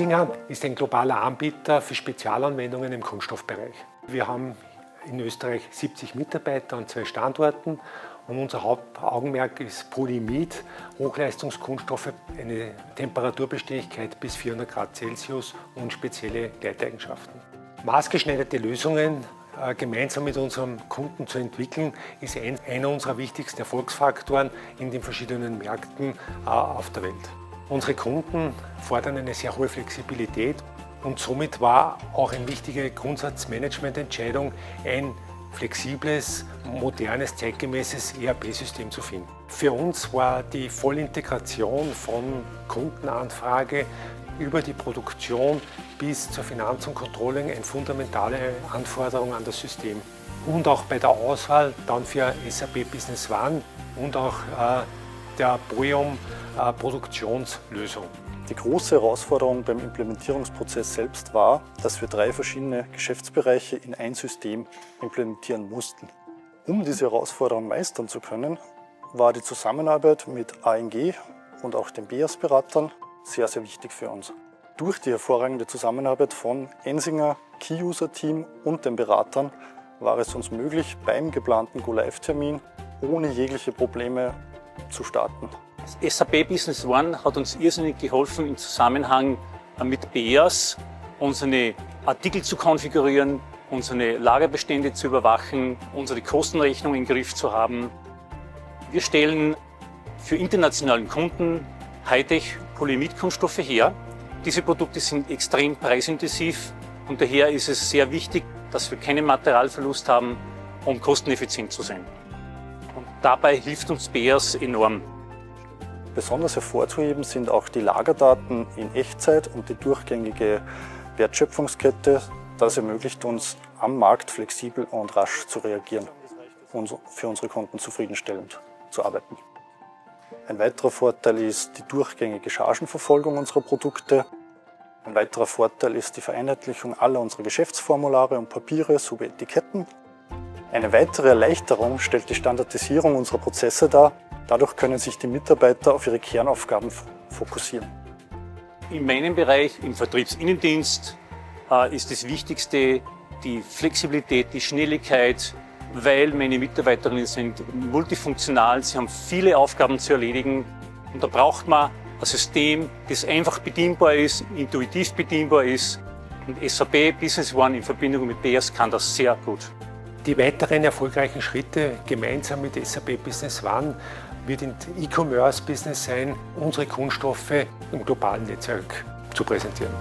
Ensinger ist ein globaler Anbieter für Spezialanwendungen im Kunststoffbereich. Wir haben in Österreich 70 Mitarbeiter an 2 Standorten und unser Hauptaugenmerk ist Polyimid, Hochleistungskunststoffe, eine Temperaturbeständigkeit bis 400 Grad Celsius und spezielle Gleiteigenschaften. Maßgeschneiderte Lösungen gemeinsam mit unserem Kunden zu entwickeln, ist einer unserer wichtigsten Erfolgsfaktoren in den verschiedenen Märkten auf der Welt. Unsere Kunden fordern eine sehr hohe Flexibilität und somit war auch eine wichtige Grundsatzmanagemententscheidung, ein flexibles, modernes, zeitgemäßes ERP-System zu finden. Für uns war die Vollintegration von Kundenanfrage über die Produktion bis zur Finanz- und Controlling eine fundamentale Anforderung an das System. Und auch bei der Auswahl dann für SAP Business One und auch der Boeum Produktionslösung. Die große Herausforderung beim Implementierungsprozess selbst war, dass wir 3 verschiedene Geschäftsbereiche in ein System implementieren mussten. Um diese Herausforderung meistern zu können, war die Zusammenarbeit mit ANG und auch den BIAS-Beratern sehr, sehr wichtig für uns. Durch die hervorragende Zusammenarbeit von Ensinger, Key-User-Team und den Beratern war es uns möglich, beim geplanten Go-Live-Termin ohne jegliche Probleme zu starten. SAP Business One hat uns irrsinnig geholfen, im Zusammenhang mit BIAS unsere Artikel zu konfigurieren, unsere Lagerbestände zu überwachen, unsere Kostenrechnung im Griff zu haben. Wir stellen für internationalen Kunden Hightech Polyimid-Kunststoffe her. Diese Produkte sind extrem preisintensiv und daher ist es sehr wichtig, dass wir keinen Materialverlust haben, um kosteneffizient zu sein. Und dabei hilft uns BIAS enorm. Besonders hervorzuheben sind auch die Lagerdaten in Echtzeit und die durchgängige Wertschöpfungskette. Das ermöglicht uns, am Markt flexibel und rasch zu reagieren und für unsere Kunden zufriedenstellend zu arbeiten. Ein weiterer Vorteil ist die durchgängige Chargenverfolgung unserer Produkte. Ein weiterer Vorteil ist die Vereinheitlichung aller unserer Geschäftsformulare und Papiere sowie Etiketten. Eine weitere Erleichterung stellt die Standardisierung unserer Prozesse dar. Dadurch können sich die Mitarbeiter auf ihre Kernaufgaben fokussieren. In meinem Bereich, im Vertriebsinnendienst, ist das Wichtigste die Flexibilität, die Schnelligkeit, weil meine Mitarbeiterinnen sind multifunktional, sie haben viele Aufgaben zu erledigen und da braucht man ein System, das einfach bedienbar ist, intuitiv bedienbar ist und SAP Business One in Verbindung mit BIAS kann das sehr gut. Die weiteren erfolgreichen Schritte gemeinsam mit SAP Business One wird im E-Commerce-Business sein, unsere Kunststoffe im globalen Netzwerk zu präsentieren.